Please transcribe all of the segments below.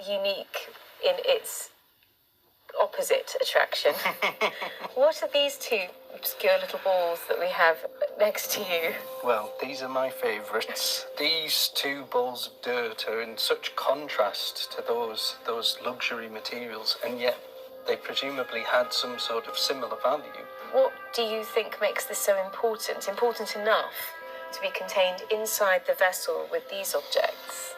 unique in its opposite attraction. What are these two obscure little balls that we have next to you? Well, these are my favourites. These two balls of dirt are in such contrast to those luxury materials, and yet they presumably had some sort of similar value. What do you think makes this so important? Important enough to be contained inside the vessel with these objects?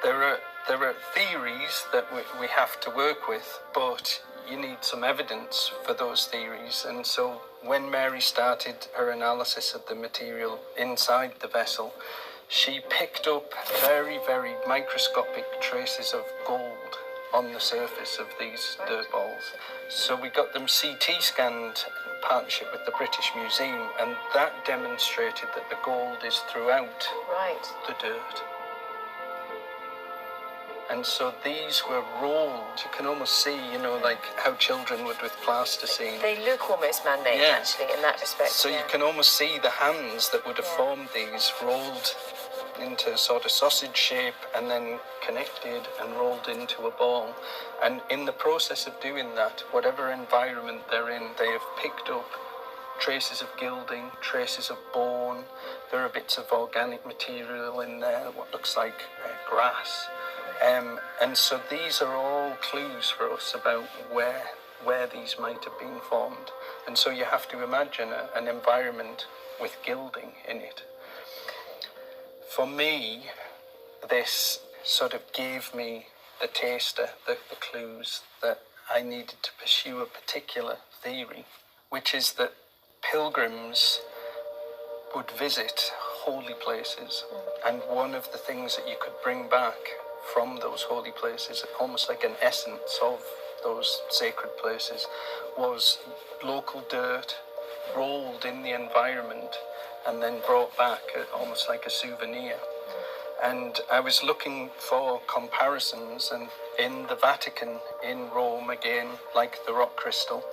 There are theories that we have to work with, but you need some evidence for those theories. And so when Mary started her analysis of the material inside the vessel, she picked up very, very microscopic traces of gold on the surface of these dirt balls. So we got them CT scanned in partnership with the British Museum, and that demonstrated that the gold is throughout the dirt. And so these were rolled. You can almost see, like how children would with plasticine. They look almost man-made, actually, in that respect. So you can almost see the hands that would have formed these rolled into sort of sausage shape and then connected and rolled into a ball. And in the process of doing that, whatever environment they're in, they have picked up traces of gilding, traces of bone. There are bits of organic material in there, what looks like grass. And so these are all clues for us about where these might have been formed. And so you have to imagine an environment with gilding in it. For me, this sort of gave me the taster, the clues that I needed to pursue a particular theory, which is that pilgrims would visit holy places. And one of the things that you could bring back from those holy places, almost like an essence of those sacred places, was local dirt rolled in the environment and then brought back almost like a souvenir. And I was looking for comparisons, and in the Vatican in Rome, again, like the rock crystal,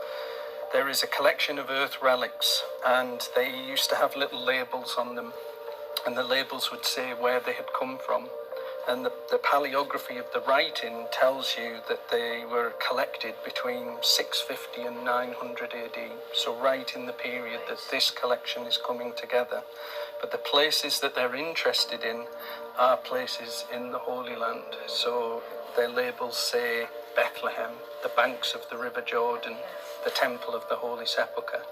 there is a collection of earth relics, and they used to have little labels on them, and the labels would say where they had come from. And the paleography of the writing tells you that they were collected between 650 and 900 AD, so right in the period that this collection is coming together. But the places that they're interested in are places in the Holy Land. So their labels say Bethlehem, the banks of the River Jordan, the Temple of the Holy Sepulchre.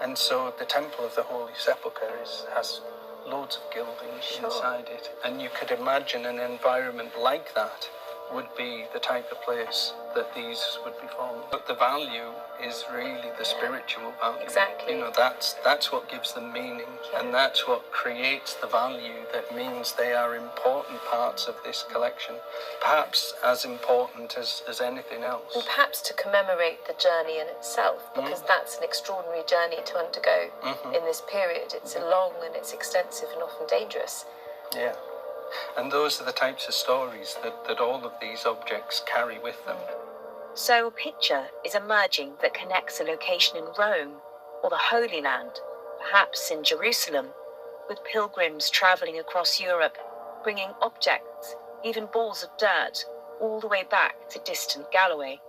And so the Temple of the Holy Sepulchre has loads of gilding inside it, and you could imagine an environment like that would be the type of place that these would be formed. But the value is really the spiritual value. Exactly. That's what gives them meaning, and that's what creates the value that means they are important parts of this collection, perhaps as important as anything else. And perhaps to commemorate the journey in itself, because that's an extraordinary journey to undergo in this period. It's long and it's extensive and often dangerous. Yeah. And those are the types of stories that all of these objects carry with them. So a picture is emerging that connects a location in Rome or the Holy Land, perhaps in Jerusalem, with pilgrims travelling across Europe, bringing objects, even balls of dirt, all the way back to distant Galloway.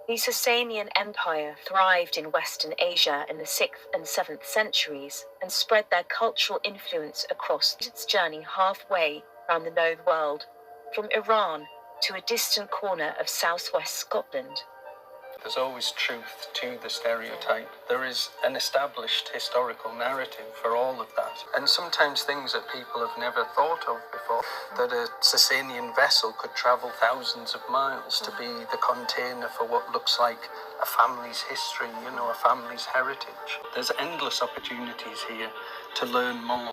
The Sasanian Empire thrived in Western Asia in the 6th and 7th centuries and spread their cultural influence across its journey halfway around the known world, from Iran to a distant corner of southwest Scotland. There's always truth to the stereotype. There is an established historical narrative for all of that. And sometimes things that people have never thought of before, that a Sasanian vessel could travel thousands of miles to be the container for what looks like a family's history, a family's heritage. There's endless opportunities here to learn more.